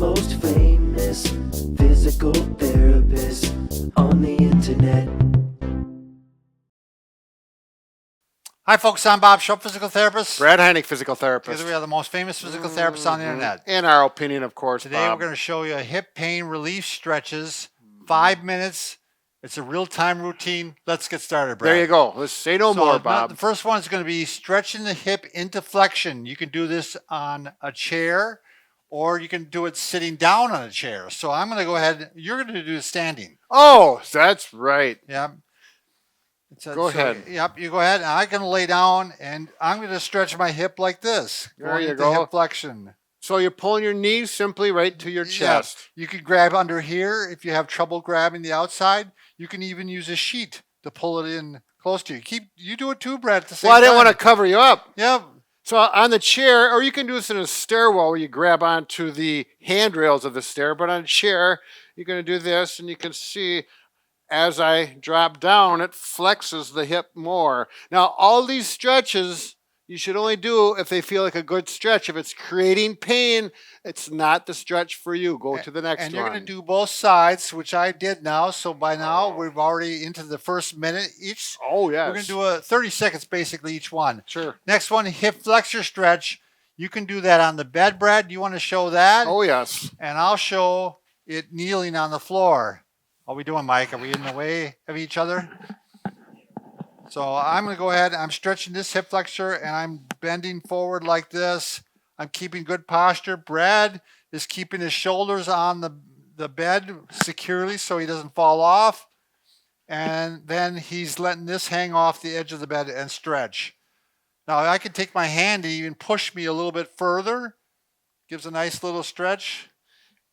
most famous physical therapist on the internet. Hi folks, I'm Bob Schrupp, physical therapist. Brad Heineck, physical therapist. Together we are the most famous physical therapists on the internet. In our opinion, of course, Today Bob. we're going to show you hip pain relief stretches, 5 minutes. It's a real-time routine. Let's get started, Brad. There you go. Let's say no more, Bob. The first one is going to be stretching the hip into flexion. You can do this on a chair, or you can do it sitting down on a chair. So I'm going to go ahead. You're going to do standing. Oh, that's right. Yeah. Go ahead. Yep, you go ahead. And I'm going to lay down, and I'm going to stretch my hip like this. There you go. Hip flexion. So you're pulling your knees simply right to your chest. Yeah. You could grab under here if you have trouble grabbing the outside. You can even use a sheet to pull it in close to you. You do it too, Brad, at the same time. Well, I didn't want to cover you up. Yep. So on the chair, or you can do this in a stairwell where you grab onto the handrails of the stair, but on a chair, you're going to do this, and you can see as I drop down, it flexes the hip more. Now, all these stretches, you should only do if they feel like a good stretch. If it's creating pain, it's not the stretch for you. Go to the next one. And you're going to do both sides, which I did now. So by now, we've already into the first minute each. Oh, yes. We're going to do a 30 seconds basically each one. Sure. Next one, hip flexor stretch. You can do that on the bed, Brad. Do you want to show that? Oh, yes. And I'll show it kneeling on the floor. How are we doing, Mike? Are we in the way of each other? So I'm going to go ahead. I'm stretching this hip flexor, and I'm bending forward like this. I'm keeping good posture. Brad is keeping his shoulders on the bed securely so he doesn't fall off. And then he's letting this hang off the edge of the bed and stretch. Now, I can take my hand and even push me a little bit further. Gives a nice little stretch.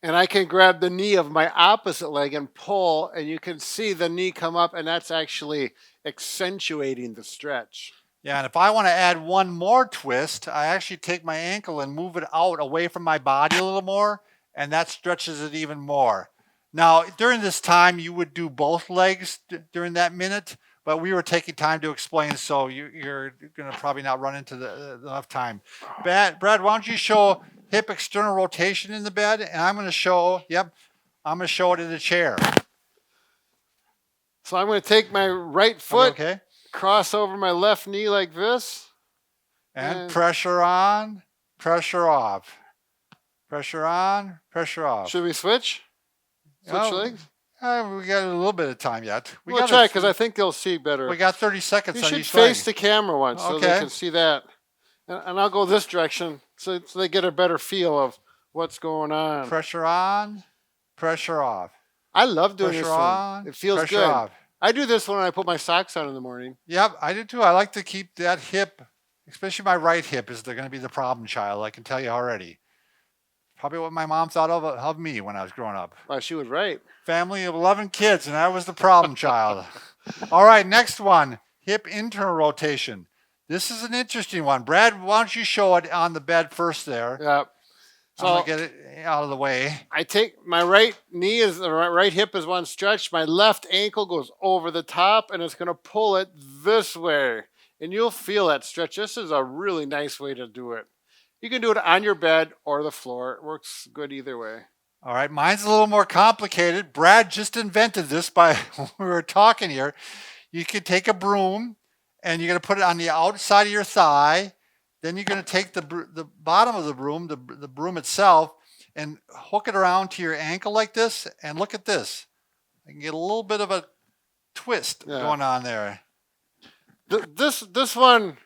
And I can grab the knee of my opposite leg and pull, and you can see the knee come up, and that's actually accentuating the stretch. Yeah, and if I want to add one more twist, I actually take my ankle and move it out away from my body a little more, and that stretches it even more. Now, during this time, you would do both legs during that minute, but we were taking time to explain, so you're going to probably not run into enough time. Brad, why don't you show hip external rotation in the bed, and I'm going to show, I'm going to show it in the chair. So I'm going to take my right foot, okay, cross over my left knee like this. And pressure on, pressure off. Pressure on, pressure off. Should we switch? Switch legs? We got a little bit of time yet. We'll try because I think they'll see better. We got 30 seconds on each leg. You should face the camera once so they can see that. And I'll go this direction so they get a better feel of what's going on. Pressure on, pressure off. I love doing pressure this on, one. It feels pressure good. Off. I do this when I put my socks on in the morning. Yep, I do too. I like to keep that hip, especially my right hip, is going to be the problem child. I can tell you already. Probably what my mom thought of me when I was growing up. Well, she was right. Family of 11 kids, and I was the problem child. All right, next one, hip internal rotation. This is an interesting one. Brad, why don't you show it on the bed first there? Yeah. So I'm going to get it out of the way. I take my right knee, right hip is one stretch. My left ankle goes over the top, and it's going to pull it this way. And you'll feel that stretch. This is a really nice way to do it. You can do it on your bed or the floor. It works good either way. All right, mine's a little more complicated. Brad just invented this by when we were talking here. You can take a broom, and you're going to put it on the outside of your thigh. Then you're going to take the bottom of the broom, the broom itself, and hook it around to your ankle like this. And look at this. I can get a little bit of a twist going on there. This one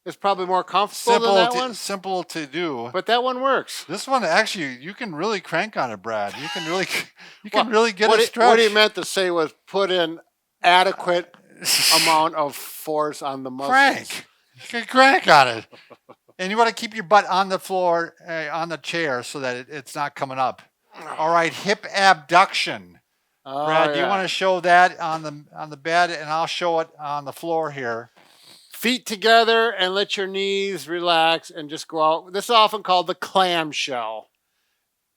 is probably more comfortable than that one. Simple to do. But that one works. This one, actually, you can really crank on it, Brad. You can really get a stretch. What he meant to say was put in adequate amount of force on the muscles. Crank. You can crank on it. And you want to keep your butt on the floor, on the chair, so that it's not coming up. All right, hip abduction. Brad, do you want to show that on the bed, and I'll show it on the floor here. Feet together and let your knees relax and just go out. This is often called the clamshell.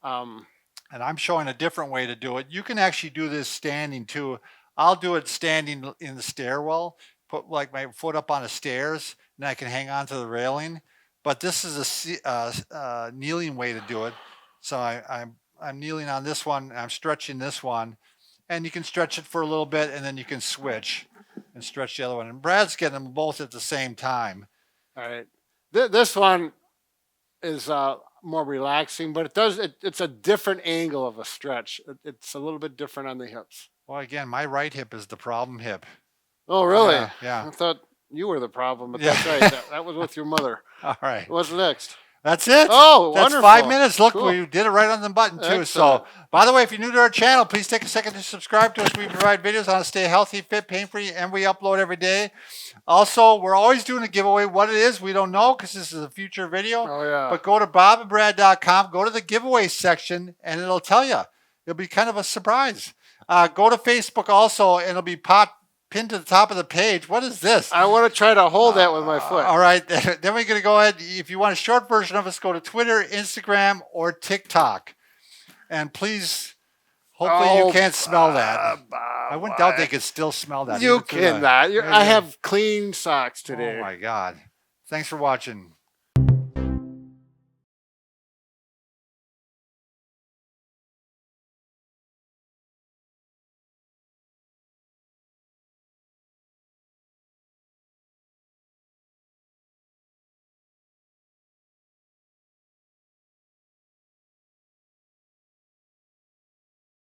And I'm showing a different way to do it. You can actually do this standing too. I'll do it standing in the stairwell, put like my foot up on the stairs, and I can hang on to the railing. But this is a kneeling way to do it. So I'm I'm kneeling on this one. I'm stretching this one, and you can stretch it for a little bit, and then you can switch and stretch the other one. And Brad's getting them both at the same time. All right. This one is more relaxing, but it's a different angle of a stretch. It's a little bit different on the hips. Well, again, my right hip is the problem hip. Oh, really? Yeah. I thought you were the problem, but Yeah. that's right. That was with your mother. All right. What's next? That's it. Oh, That's wonderful. 5 minutes. Look, Cool. we did it right on the button too. Excellent. So, by the way, if you're new to our channel, please take a second to subscribe to us. We provide videos on how to stay healthy, fit, pain-free, and we upload every day. Also, we're always doing a giveaway. What it is, we don't know because this is a future video. Oh, yeah. But go to bobandbrad.com, go to the giveaway section, and it'll tell you. It'll be kind of a surprise. Go to Facebook also, and it'll be pinned to the top of the page. What is this? I want to try to hold that with my foot. All right. Then we're going to go ahead. If you want a short version of us, go to Twitter, Instagram, or TikTok. And please, hopefully you can't smell that. I wouldn't doubt they could still smell that. You even through the- cannot. I have clean socks today. Oh, my God. Thanks for watching.